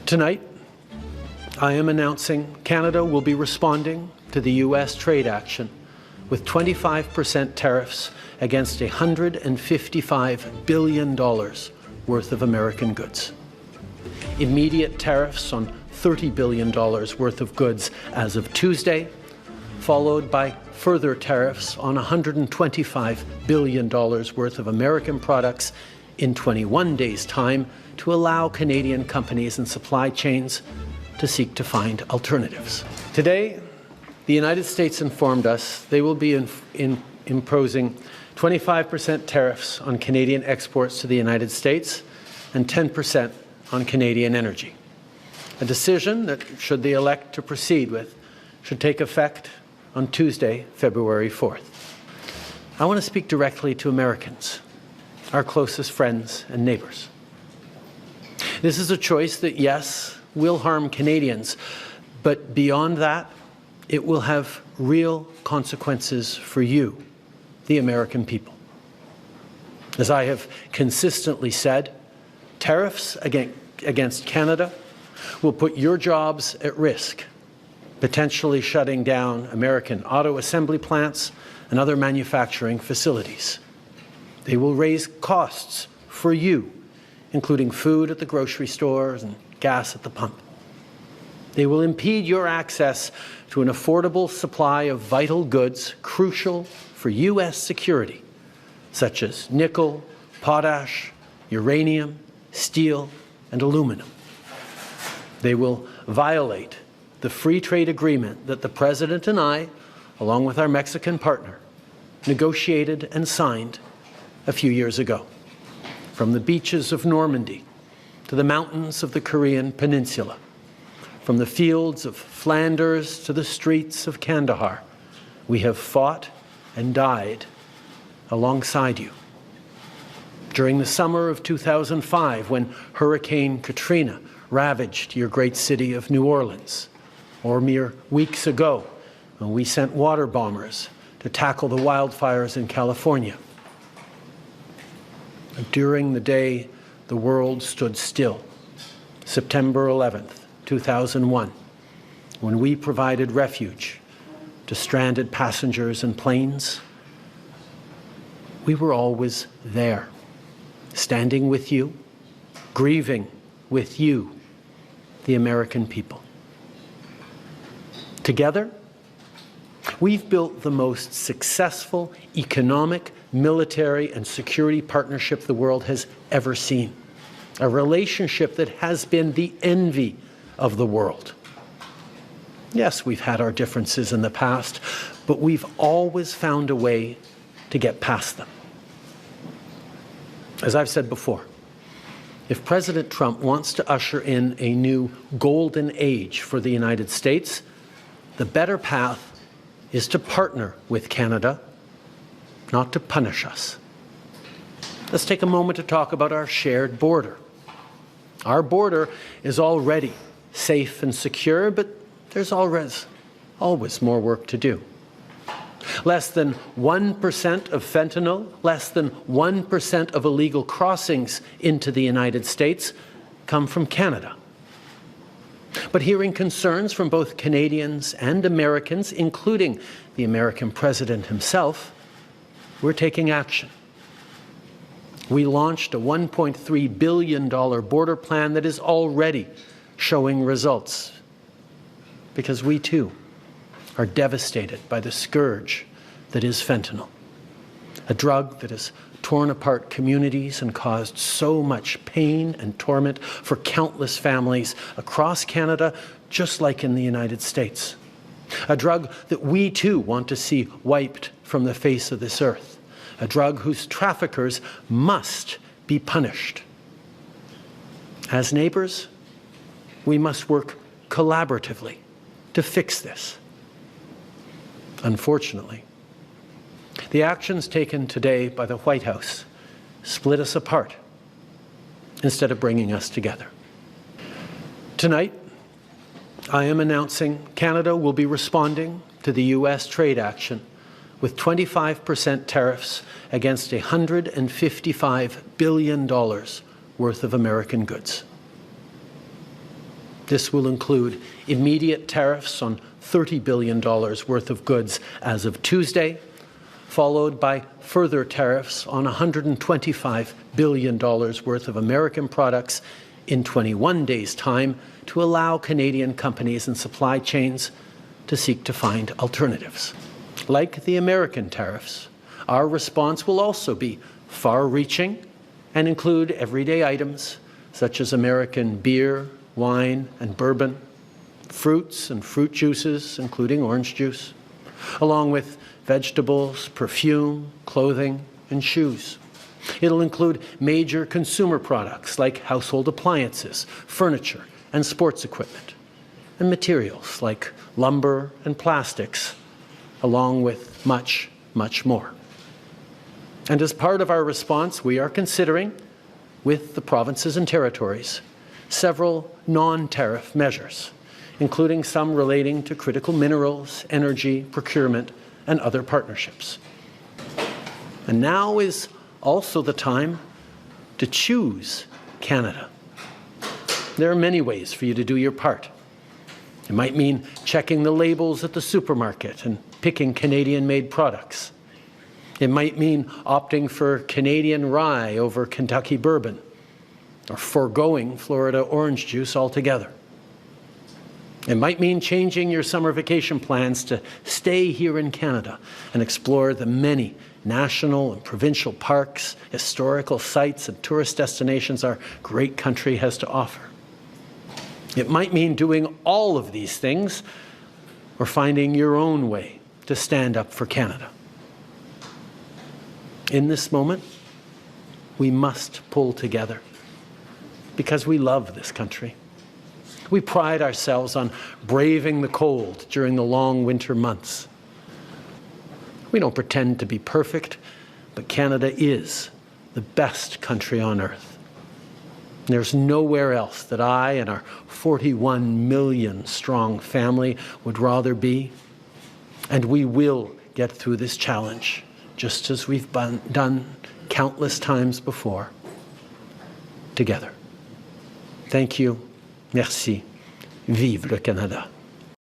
Tonight, I am announcing Canada will be responding to the U.S. trade action with 25% tariffs against $155 billion worth of American goods. Immediate tariffs on $30 billion worth of goods as of Tuesday, followed by further tariffs on $125 billion worth of American products in 21 days' time to allow Canadian companies and supply chains to seek to find alternatives. Today, the United States informed us they will be imposing 25% tariffs on Canadian exports to the United States and 10% on Canadian energy. A decision that, should they elect to proceed with, should take effect on Tuesday, February 4th. I want to speak directly to Americans, our closest friends and neighbors. This is a choice that, yes, will harm Canadians, but beyond that, it will have real consequences for you, the American people. As I have consistently said, tariffs against Canada will put your jobs at risk, potentially shutting down American auto assembly plants and other manufacturing facilities. They will raise costs for you, including food at the grocery stores and gas at the pump. They will impede your access to an affordable supply of vital goods crucial for U.S. security, such as nickel, potash, uranium, steel, and aluminum. They will violate the free trade agreement that the President and I, along with our Mexican partner, negotiated and signed a few years ago. From the beaches of Normandy to the mountains of the Korean Peninsula, from the fields of Flanders to the streets of Kandahar, we have fought and died alongside you. During the summer of 2005, when Hurricane Katrina ravaged your great city of New Orleans, or mere weeks ago, when we sent water bombers to tackle the wildfires in California. During the day the world stood still, September 11th, 2001, when we provided refuge to stranded passengers and planes, we were always there, standing with you, grieving with you, the American people. Together, we've built the most successful economic, military, and security partnership the world has ever seen. A relationship that has been the envy of the world. Yes, we've had our differences in the past, but we've always found a way to get past them. As I've said before, if President Trump wants to usher in a new golden age for the United States, the better path is to partner with Canada, not to punish us. Let's take a moment to talk about our shared border. Our border is already safe and secure, but there's always more work to do. Less than 1% of fentanyl, less than 1% of illegal crossings into the United States come from Canada. But hearing concerns from both Canadians and Americans, including the American president himself, we're taking action. We launched a $1.3 billion border plan that is already showing results, because we too are devastated by the scourge that is fentanyl, a drug that has torn apart communities and caused so much pain and torment for countless families across Canada, just like in the United States. A drug that we too want to see wiped from the face of this earth. A drug whose traffickers must be punished. As neighbors, we must work collaboratively to fix this. Unfortunately, the actions taken today by the White House split us apart instead of bringing us together. Tonight, I am announcing Canada will be responding to the U.S. trade action with 25% tariffs against $155 billion worth of American goods. This will include immediate tariffs on $30 billion worth of goods as of Tuesday, followed by further tariffs on $125 billion worth of American products in 21 days' time to allow Canadian companies and supply chains to seek to find alternatives. Like the American tariffs, our response will also be far-reaching and include everyday items such as American beer, wine, and bourbon, fruits and fruit juices, including orange juice, along with vegetables, perfume, clothing, and shoes. It'll include major consumer products like household appliances, furniture, and sports equipment, and materials like lumber and plastics, along with much, much more. And as part of our response, we are considering, with the provinces and territories, several non-tariff measures, including some relating to critical minerals, energy, procurement, and other partnerships. And now is also the time to choose Canada. There are many ways for you to do your part. It might mean checking the labels at the supermarket and picking Canadian-made products. It might mean opting for Canadian rye over Kentucky bourbon, or foregoing Florida orange juice altogether. It might mean changing your summer vacation plans to stay here in Canada and explore the many national and provincial parks, historical sites, and tourist destinations our great country has to offer. It might mean doing all of these things or finding your own way to stand up for Canada. In this moment, we must pull together because we love this country. We pride ourselves on braving the cold during the long winter months. We don't pretend to be perfect, but Canada is the best country on earth. There's nowhere else that I and our 41 million strong family would rather be, and we will get through this challenge, just as we've done countless times before, together. Thank you. Merci. Vive le Canada.